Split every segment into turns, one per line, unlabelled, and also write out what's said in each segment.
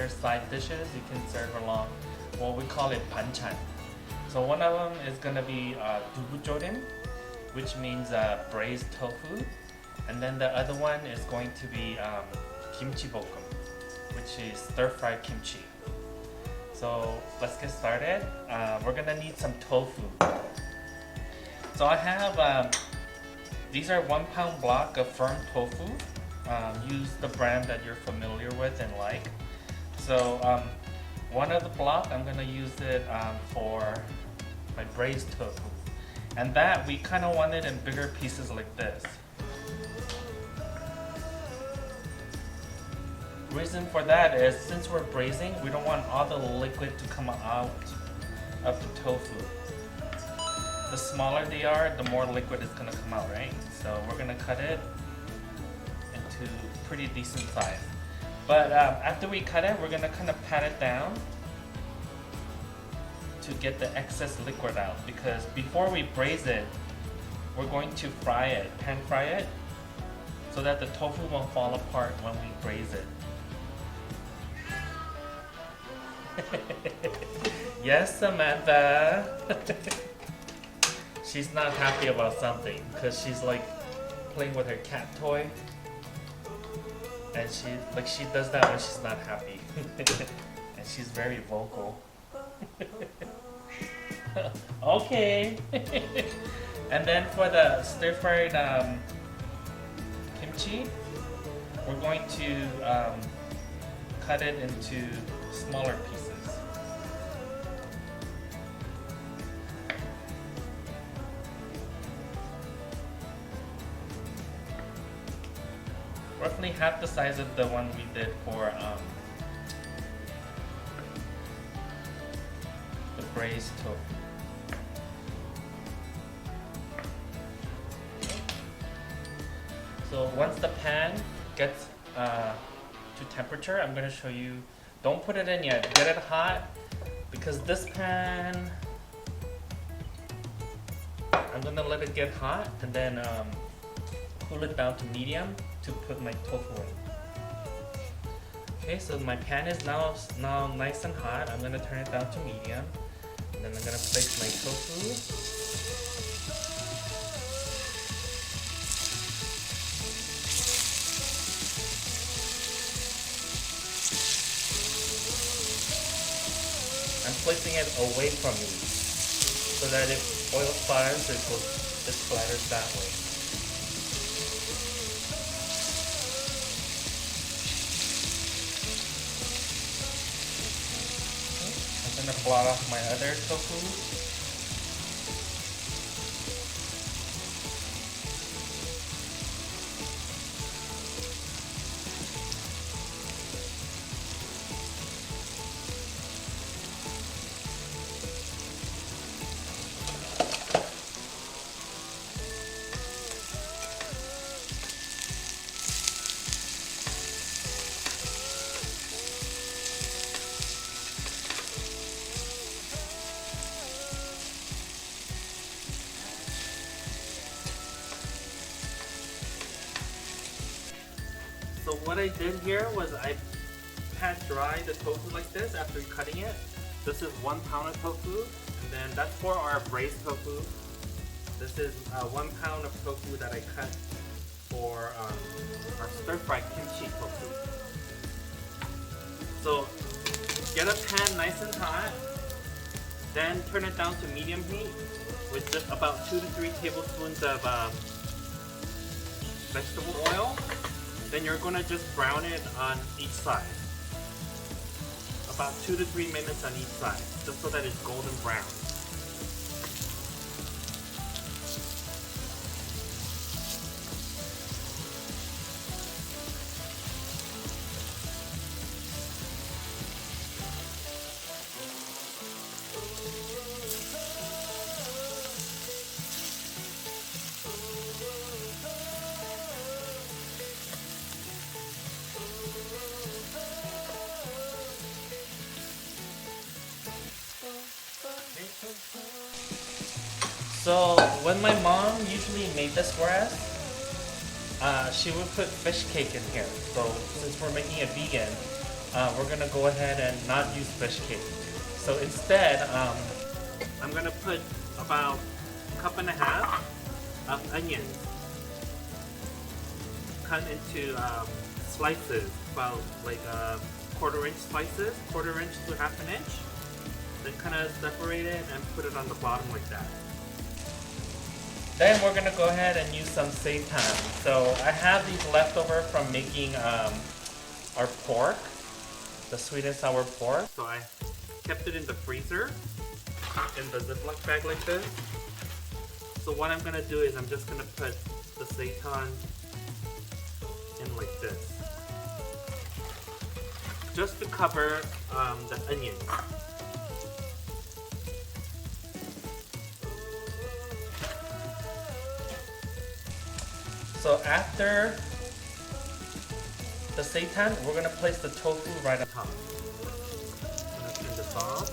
there's side dishes you can serve along. Well, we call it banchan. So one of them is gonna be dubujorim, which means braised tofu, and then the other one is going to be kimchi볶음, which is stir-fried kimchi. So let's get started. We're gonna need some tofu. So I have these are 1 pound block of firm tofu. Use the brand that you're familiar with and like. So one of the block I'm gonna use it for my braised tofu, and that we kind of want it in bigger pieces like this. Reason for that is since we're braising, we don't want all the liquid to come out of the tofu. The smaller they are, the more liquid is gonna come out, right? So we're gonna cut it into pretty decent size. But after we cut it, we're gonna kind of pat it down to get the excess liquid out, because before we braise it, we're going to fry it, pan fry it, so that the tofu won't fall apart when we braise it. Yes, Samantha. She's not happy about something because she's like playing with her cat toy, and she does that when she's not happy. And she's very vocal. Okay. And then for the stir-fried kimchi, we're going to cut it into smaller pieces. Roughly half the size of the one we did for the braised tofu. So once the pan gets to temperature, I'm going to show you. Don't put it in yet. Get it hot, because this pan, I'm going to let it get hot and then cool it down to medium to put my tofu in. Okay, so my pan is now nice and hot. I'm going to turn it down to medium, and then I'm going to place my tofu. I'm placing it away from me so that if oil splatters, it splatters that way. I'm gonna blot off my other tofu. So what I did here was I pat dry the tofu like this after cutting it. This is 1 pound of tofu, and then that's for our braised tofu. This is 1 pound of tofu that I cut for our stir-fried kimchi tofu. So get a pan nice and hot, then turn it down to medium heat with just about 2 to 3 tablespoons of vegetable oil. Then you're going to just brown it on each side. About 2 to 3 minutes on each side, just so that it's golden brown. So when my mom usually made this for us, she would put fish cake in here. So since we're making it vegan, we're gonna go ahead and not use fish cake. So instead, I'm gonna put about a cup and a half of onions cut into slices, about like quarter-inch slices, quarter-inch to half an inch. Then kind of separate it and put it on the bottom like that. Then we're gonna go ahead and use some seitan. So I have these leftover from making our pork, the sweet and sour pork. So I kept it in the freezer in the Ziploc bag like this. So what I'm gonna do is I'm just gonna put the seitan in like this, just to cover the onions. So after the seitan, we're gonna place the tofu right on top. I'm gonna turn this off.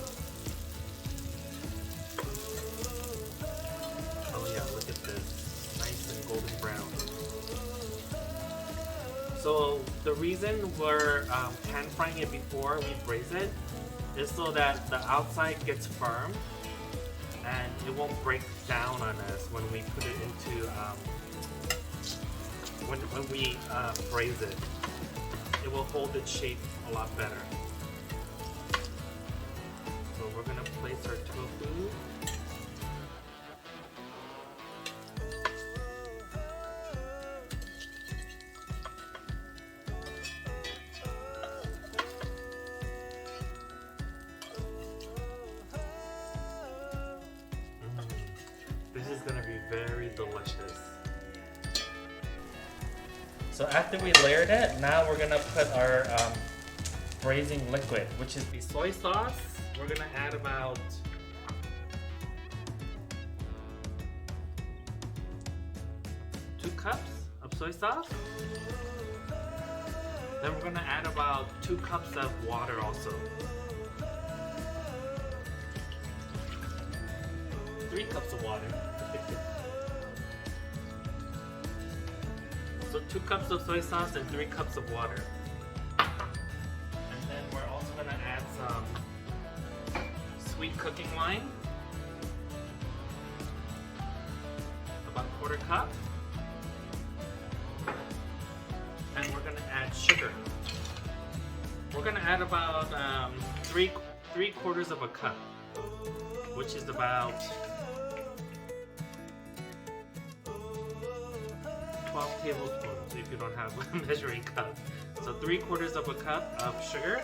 Oh yeah, look at this, nice and golden brown. So the reason we're pan frying it before we braise it is so that the outside gets firm and it won't break down on us when we put it into when we braise it. It will hold its shape a lot better. So we're gonna place our tofu. This is gonna be very delicious. So after we layered it, now we're gonna put our braising liquid, which is the soy sauce. We're gonna add about 2 cups of soy sauce. Then we're gonna add about 2 cups of water also. 3 cups of water. So 2 cups of soy sauce and 3 cups of water. And then we're also gonna add some sweet cooking wine. About 1/4 cup. And we're gonna add sugar. We're gonna add about 3/4 of a cup, which is about 12 tablespoons if you don't have a measuring cup. So 3/4 of a cup of sugar.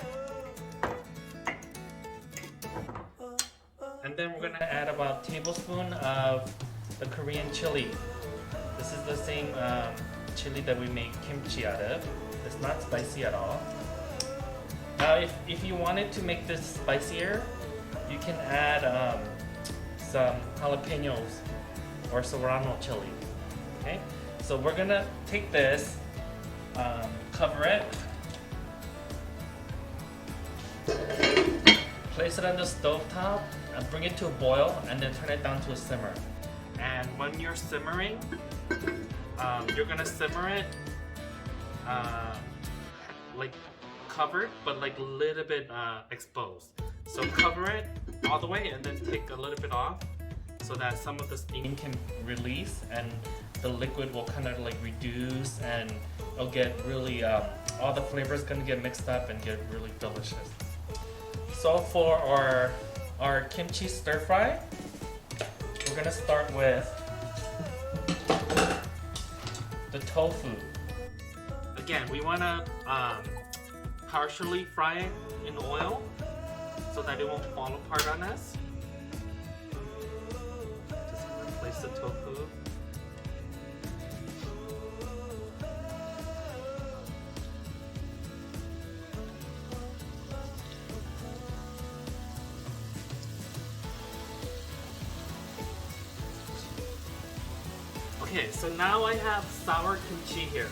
And then we're gonna add about a tablespoon of the Korean chili. This is the same chili that we make kimchi out of. It's not spicy at all. Now if you wanted to make this spicier, you can add some jalapenos or serrano chili. Okay? So we're gonna take this, cover it, place it on the stove top, and bring it to a boil, and then turn it down to a simmer. And when you're simmering, you're gonna simmer it like covered, but like a little bit exposed. So cover it all the way, and then take a little bit off, so that some of the steam can release and the liquid will kind of like reduce, and it'll get really all the flavors gonna get mixed up and get really delicious. So for our kimchi stir fry, we're gonna start with the tofu. Again, we wanna partially fry it in oil so that it won't fall apart on us. Just gonna place the tofu. Okay, so now I have sour kimchi here.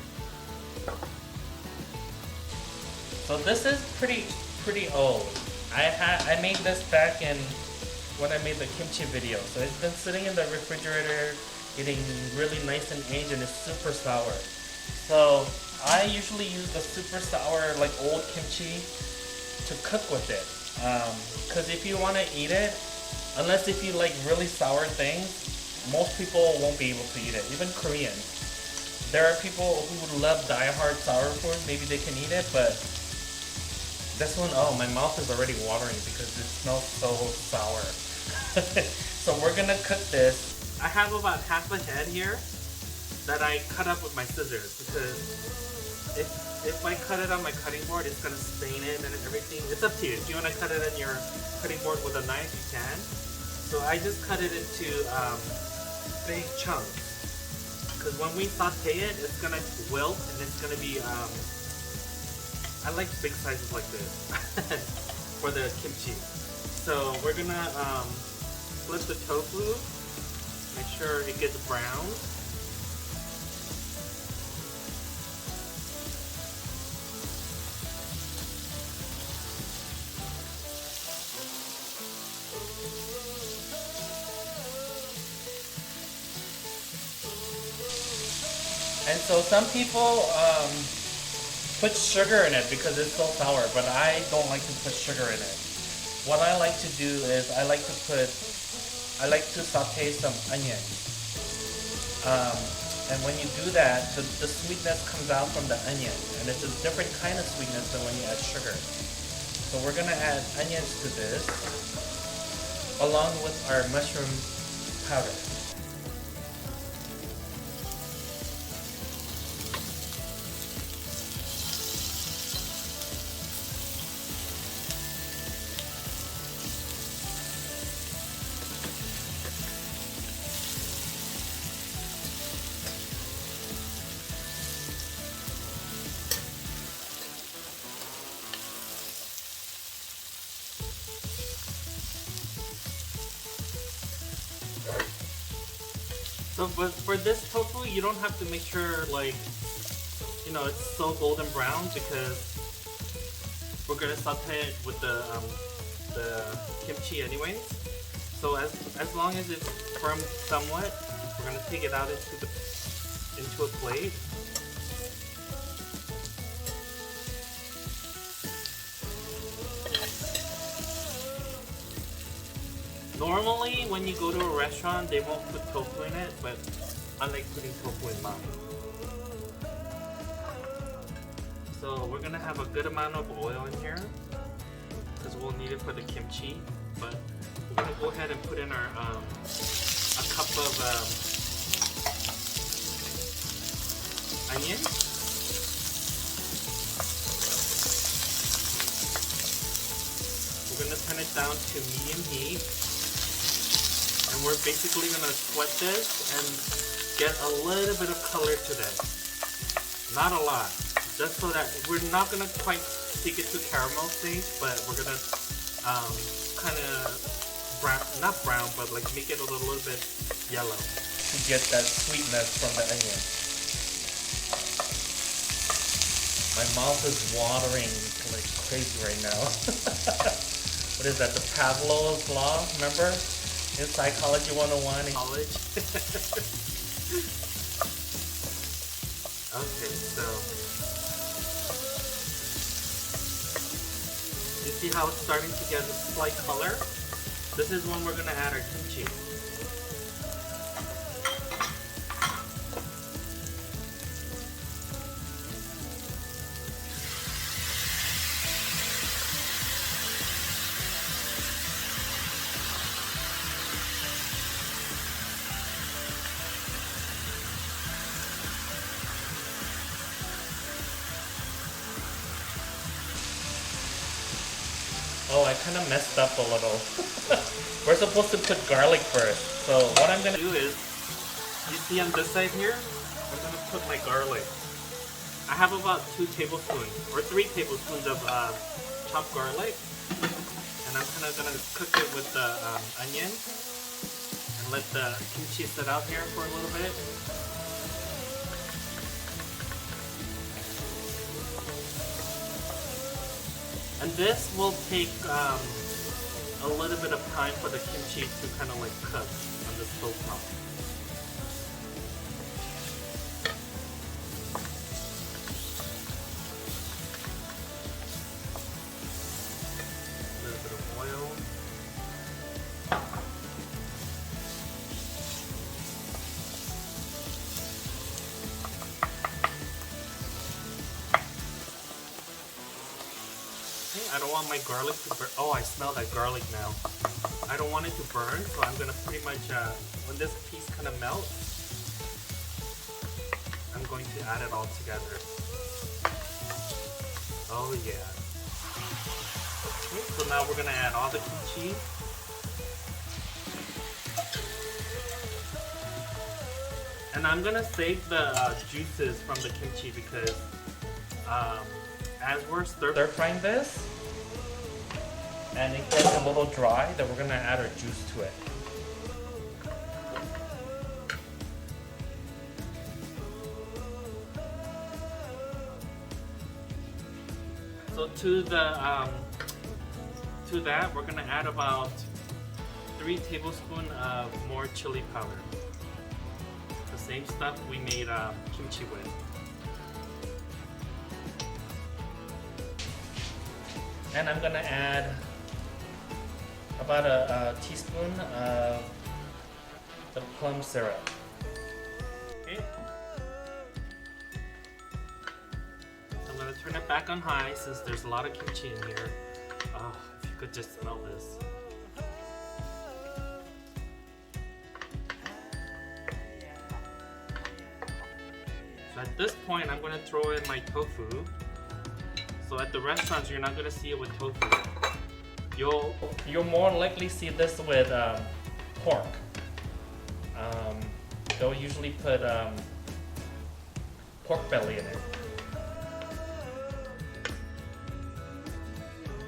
So this is pretty old. I made this back in when I made the kimchi video. So it's been sitting in the refrigerator, getting really nice and aged, and it's super sour. So I usually use the super sour like old kimchi to cook with it. Because if you want to eat it, unless if you like really sour things, most people won't be able to eat it. Even Koreans. There are people who love die-hard sour food. Maybe they can eat it, but this one, oh, my mouth is already watering because it smells so sour. So we're gonna cook this. I have about half a head here that I cut up with my scissors because if I cut it on my cutting board, it's gonna stain it and everything. It's up to you. If you wanna cut it on your cutting board with a knife, you can. So I just cut it into big chunks. Because when we saute it, it's gonna wilt and it's gonna be, I like big sizes like this for the kimchi. So we're gonna flip the tofu, make sure it gets brown. And so some people put sugar in it because it's so sour, but I don't like to put sugar in it. What I like to do is I like to saute some onions. And when you do that, the sweetness comes out from the onion, and it's a different kind of sweetness than when you add sugar. So we're gonna add onions to this, along with our mushroom powder. So for this tofu, you don't have to make sure like, you know, it's so golden brown because we're gonna saute it with the kimchi anyways. So as long as it's firm somewhat, we're gonna take it out into a plate. Normally, when you go to a restaurant, they won't put tofu in it, but I like putting tofu in mine. So we're gonna have a good amount of oil in here, because we'll need it for the kimchi. But we're gonna go ahead and put in our a cup of onion. We're gonna turn it down to medium heat. And we're basically gonna sweat this and get a little bit of color to this. Not a lot. Just so that we're not gonna quite take it to caramel stage, but we're gonna kind of brown, not brown, but like make it a little bit yellow to get that sweetness from the onion. My mouth is watering like crazy right now. What is that? The Pavlov's law? Remember? In Psychology 101 in college. Okay, so you see how it's starting to get a slight color? This is when we're gonna add our kimchi. Oh, I kind of messed up a little. We're supposed to put garlic first. So what I'm going to do is, you see on this side here, I'm going to put my garlic. I have about 2 tablespoons or 3 tablespoons of chopped garlic. And I'm kind of going to cook it with the onion and let the kimchi sit out here for a little bit. And this will take a little bit of time for the kimchi to kind of like cook on the stove top. oil. I don't want my garlic to burn. Oh, I smell that garlic now. I don't want it to burn, so I'm gonna pretty much, when this piece kind of melts, I'm going to add it all together. Oh yeah. Okay, so now we're gonna add all the kimchi. And I'm gonna save the juices from the kimchi because as we're stir frying this, and it gets a little dry, then we're gonna add our juice to it. So to that, we're gonna add about 3 tablespoons of more chili powder. The same stuff we made kimchi with. And I'm gonna add about a teaspoon of the plum syrup. Okay. So I'm gonna turn it back on high since there's a lot of kimchi in here. Oh, if you could just smell this. So at this point, I'm gonna throw in my tofu. So at the restaurants, you're not gonna see it with tofu. You'll more likely see this with pork. They'll usually put pork belly in it.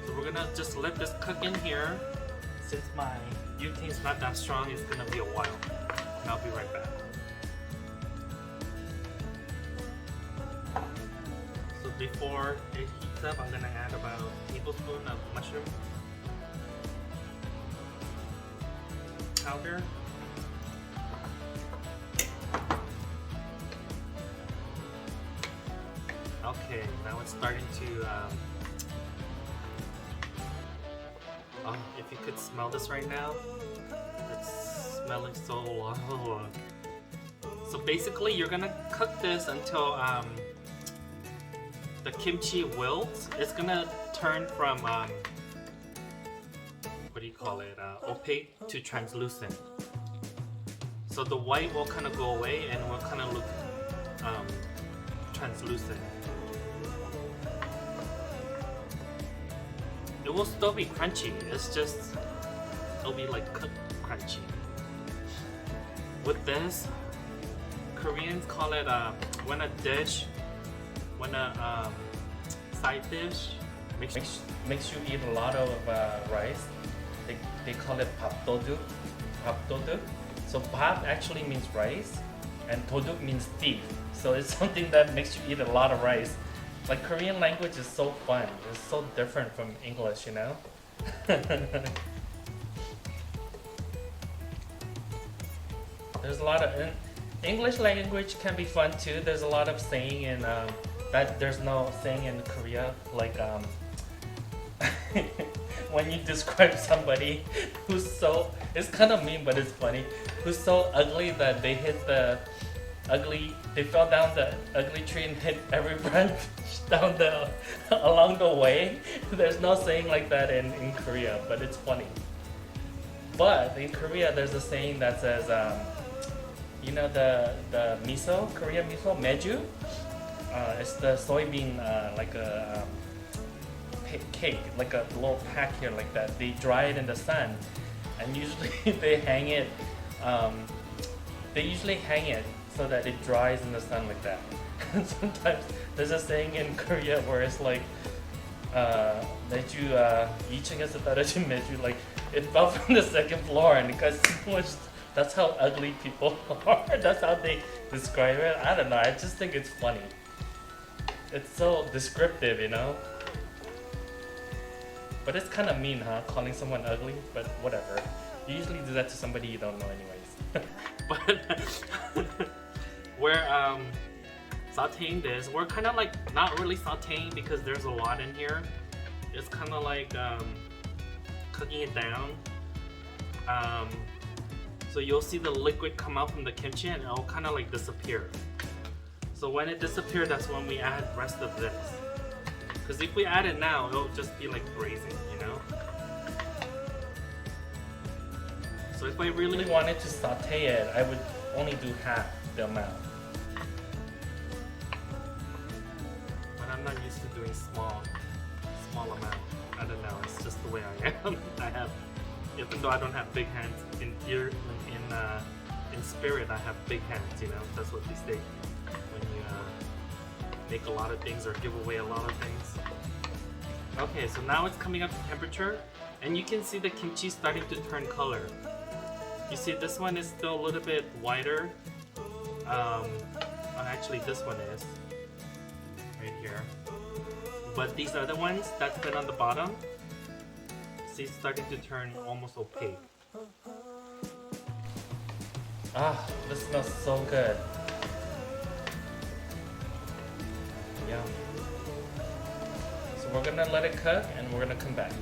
So we're gonna just let this cook in here. Since my butane's not that strong, it's gonna be a while. And I'll be right back. So before it heats up, I'm gonna add about a tablespoon of mushroom powder. Okay, now it's starting to if you could smell this right now, it's smelling so long. So basically you're gonna cook this until the kimchi wilts. It's gonna turn from what do you call it, opaque to translucent. So the white will kind of go away and will kind of look translucent. It will still be crunchy, it's just, it'll be like cooked crunchy. With this, Koreans call it when a side dish makes you eat a lot of rice. They call it 밥도둑. So 밥 actually means rice, and 도둑 means thief. So it's something that makes you eat a lot of rice. Like Korean language is so fun. It's so different from English, you know? There's a lot of English language can be fun too. There's a lot of saying in that there's no saying in Korea, like when you describe somebody who's so, it's kind of mean but it's funny, who's so ugly that they fell down the ugly tree and hit every branch along the way. There's no saying like that in Korea, but it's funny. But in Korea there's a saying that says you know the miso, Korean miso, meju? It's the soybean like a cake, like a little pack here like that. They dry it in the sun, and usually they hang it. They usually hang it so that it dries in the sun like that. Sometimes there's a saying in Korea where it's like 매주 2층에서 떨어진 매주, like it fell from the second floor, and because that's how ugly people are. That's how they describe it. I don't know. I just think it's funny. It's so descriptive, you know. But it's kind of mean, huh? Calling someone ugly, but whatever. You usually do that to somebody you don't know anyways. But we're sauteing this. We're kind of like not really sauteing because there's a lot in here. It's kind of like cooking it down. So you'll see the liquid come out from the kimchi and it'll kind of like disappear. So when it disappears, that's when we add the rest of this. Because if we add it now, it'll just be like braising, you know? So if I really wanted to saute it, I would only do half the amount. But I'm not used to doing small amount. I don't know, it's just the way I am. Even though I don't have big hands, in spirit I have big hands, you know? That's what they say when you make a lot of things or give away a lot of things. Okay, so now it's coming up to temperature, and you can see the kimchi starting to turn color. You see this one is still a little bit whiter. Actually this one is right here. But these other ones that's been on the bottom, see, it's starting to turn almost opaque. Ah, this smells so good. Yeah. So we're gonna let it cook and we're gonna come back.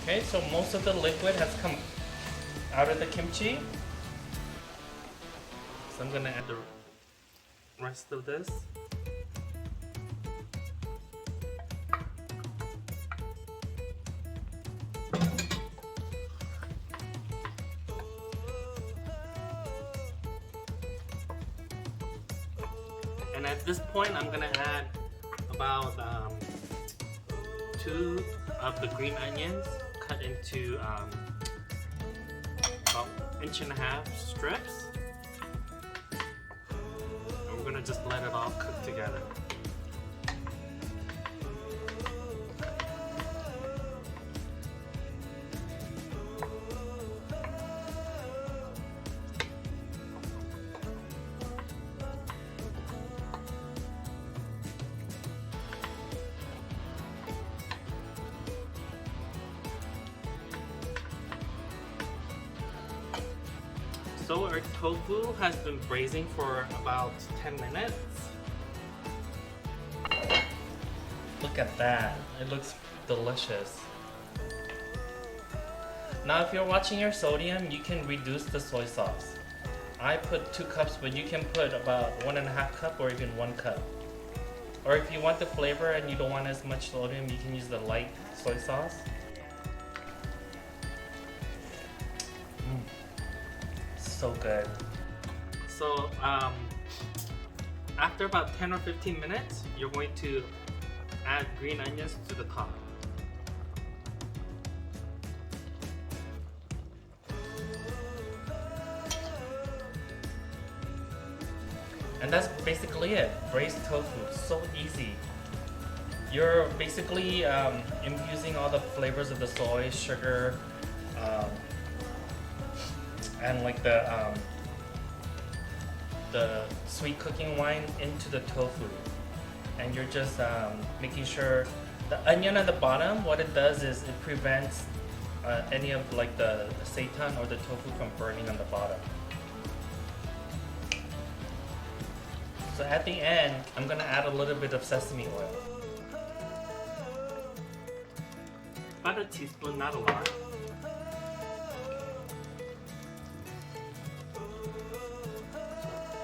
Okay, so most of the liquid has come out of the kimchi. So I'm gonna add the rest of this. And at this point, I'm gonna add about 2 of the green onions cut into about 1.5 inch strips. And we're gonna just let it all cook together. So our tofu has been braising for about 10 minutes. Look at that, it looks delicious. Now if you're watching your sodium, you can reduce the soy sauce. I put 2 cups, but you can put about 1.5 cup or even 1 cup. Or if you want the flavor and you don't want as much sodium, you can use the light soy sauce. So good. So after about 10 or 15 minutes, you're going to add green onions to the top. And that's basically it. Braised tofu, so easy. You're basically infusing all the flavors of the soy, sugar, and like the sweet cooking wine into the tofu, and you're just making sure the onion at the bottom, what it does is it prevents any of like the seitan or the tofu from burning on the bottom. So at the end, I'm gonna add a little bit of sesame oil. About a teaspoon, not a lot.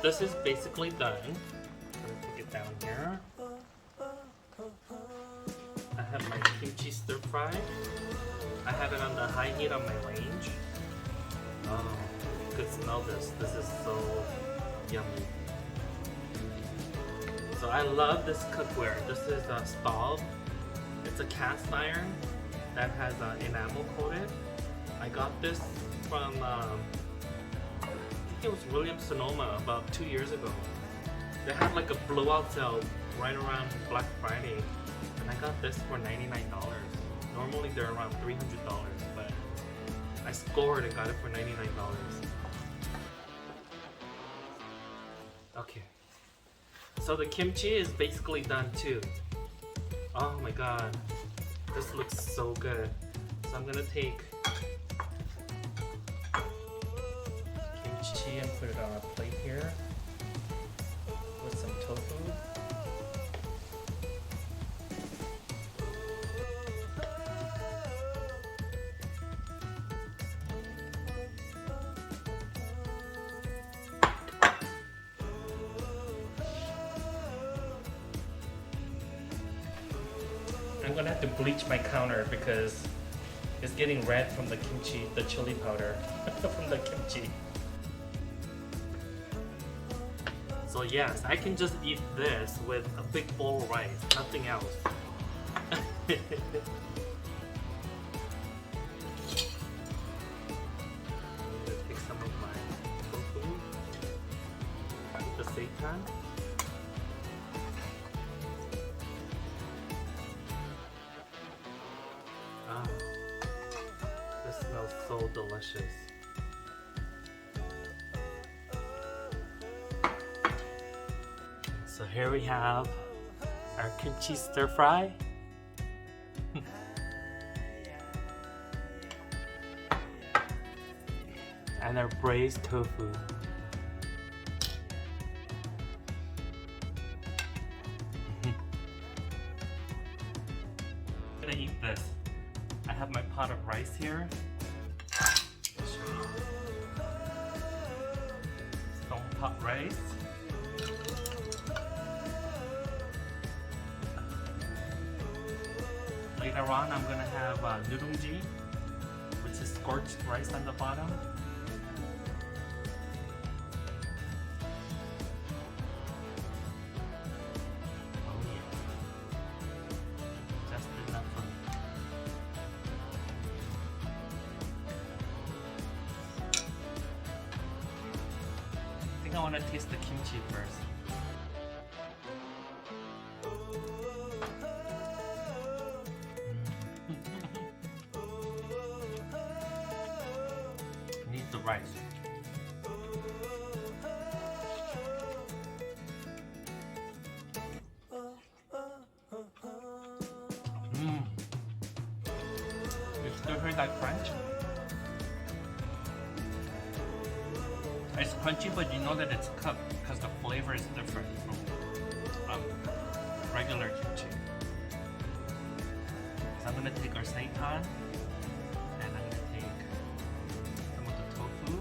This is basically done. I'm gonna put it down here. I have my kimchi stir fry. I have it on the high heat on my range. Oh, you could smell this. This is so yummy. So I love this cookware. This is a stove. It's a cast iron that has enamel coated. I got this from it was Williams Sonoma about 2 years ago. They had like a blowout sale right around Black Friday, and I got this for $99. Normally they're around $300, but I scored and got it for $99. Okay, So the kimchi is basically done too. Oh my god, this looks so good. So I'm gonna take kimchi and put it on a plate here with some tofu. I'm gonna have to bleach my counter because it's getting red from the kimchi, the chili powder from the kimchi. So yes, I can just eat this with a big bowl of rice, nothing else. Take some of my tofu, the seitan. This smells so delicious. So here we have our kimchi stir fry. And our braised tofu. I'm gonna eat this. I have my pot of rice here. Stone pot rice. Later on, I'm gonna have nurungji, which is scorched rice on the bottom. Oh yeah, just enough for me. I think I want to taste the kimchi first. Need the rice. You still hear that crunch? It's crunchy, but you know that it's cooked because the flavor is different from regular kimchi. So I'm gonna take our seitan and I'm gonna take some of the tofu.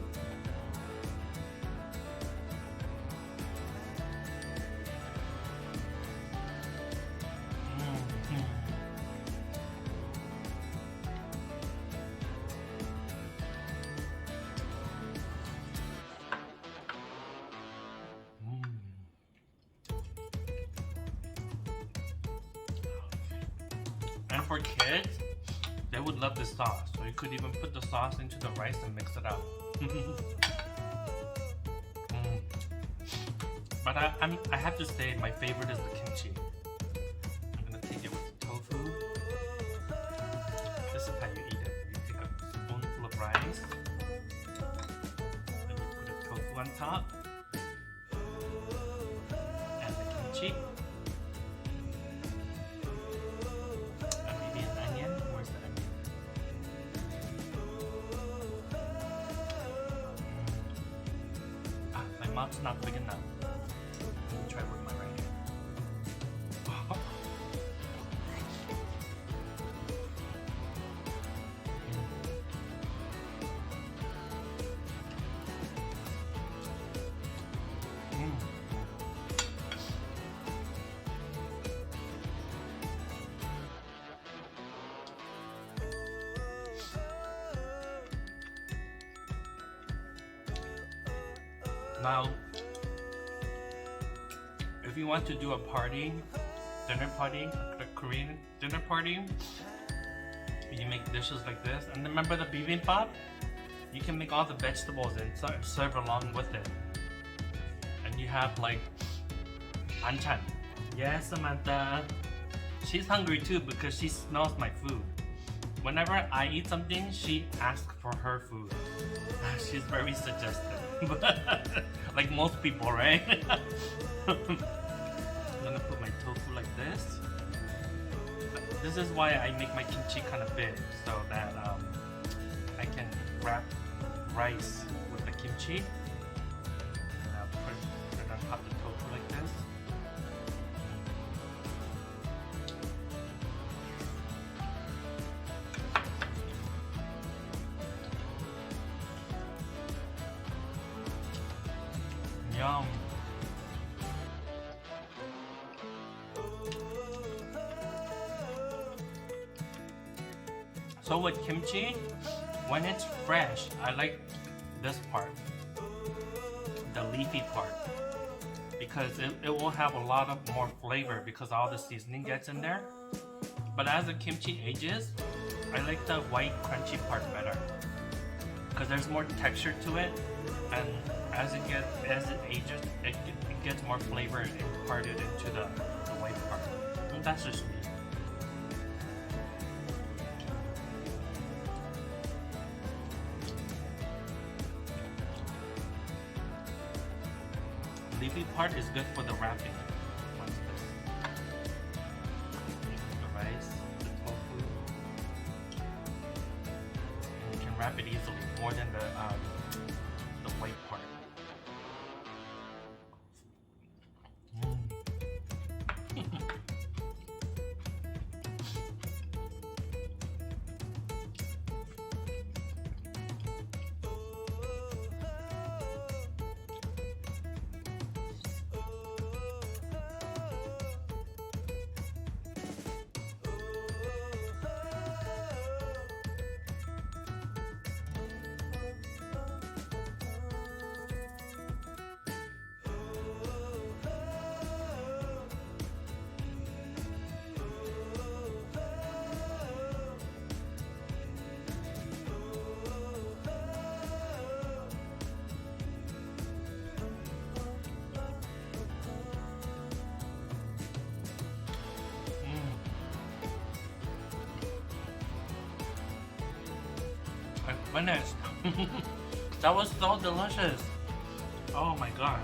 And for kids, they would love this sauce. So you could even put the sauce into the rice and mix it up. But I have to say my favorite is the kimchi. I'm gonna take it with the tofu. This is how you eat it. You take a spoonful of rice, then you put the tofu on top, and the kimchi. Mouth's not big enough. Let me try with my right hand. Now, if you want to do a party, dinner party, a Korean dinner party, you make dishes like this. And remember the bibimbap? You can make all the vegetables and serve along with it. And you have like banchan. Yes, Samantha. She's hungry too because she smells my food. Whenever I eat something, she asks for her food. She's very suggestive. Like most people, right? gonna put my tofu like this. This is why I make my kimchi kind of big, so that I can wrap rice with the kimchi. And I'll put it on top of the tofu like this. Yum. So with kimchi, when it's fresh, I like this part, the leafy part, because it will have a lot of more flavor because all the seasoning gets in there. But as the kimchi ages, I like the white crunchy part better because there's more texture to it, and as it ages, it gets more flavor imparted into the white part. And that's just me. Leafy part is good for the wrapping. The rice, the tofu. And you can wrap it easily, more than the white part. I finished. That was so delicious. Oh my god.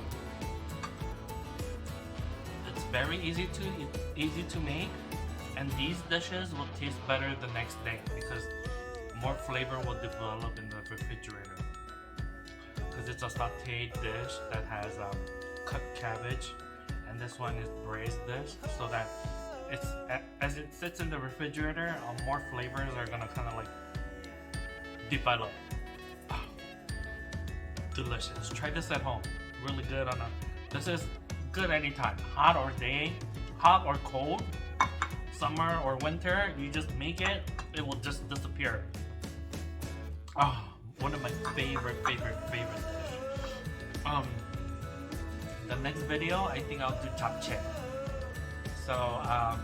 It's very easy to make, and these dishes will taste better the next day because more flavor will develop in the refrigerator. Because it's a sautéed dish that has cut cabbage, and this one is braised dish, so that it's as it sits in the refrigerator, more flavors are gonna kind of like develop. Oh, delicious. Try this at home. Really good on a. This is good anytime, hot or cold, summer or winter. You just make it, it will just disappear. Oh, one of my favorite dish. The next video, I think I'll do japchae. So I'll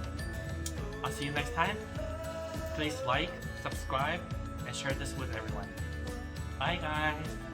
see you next time. Please like, subscribe, and share this with everyone. Bye guys.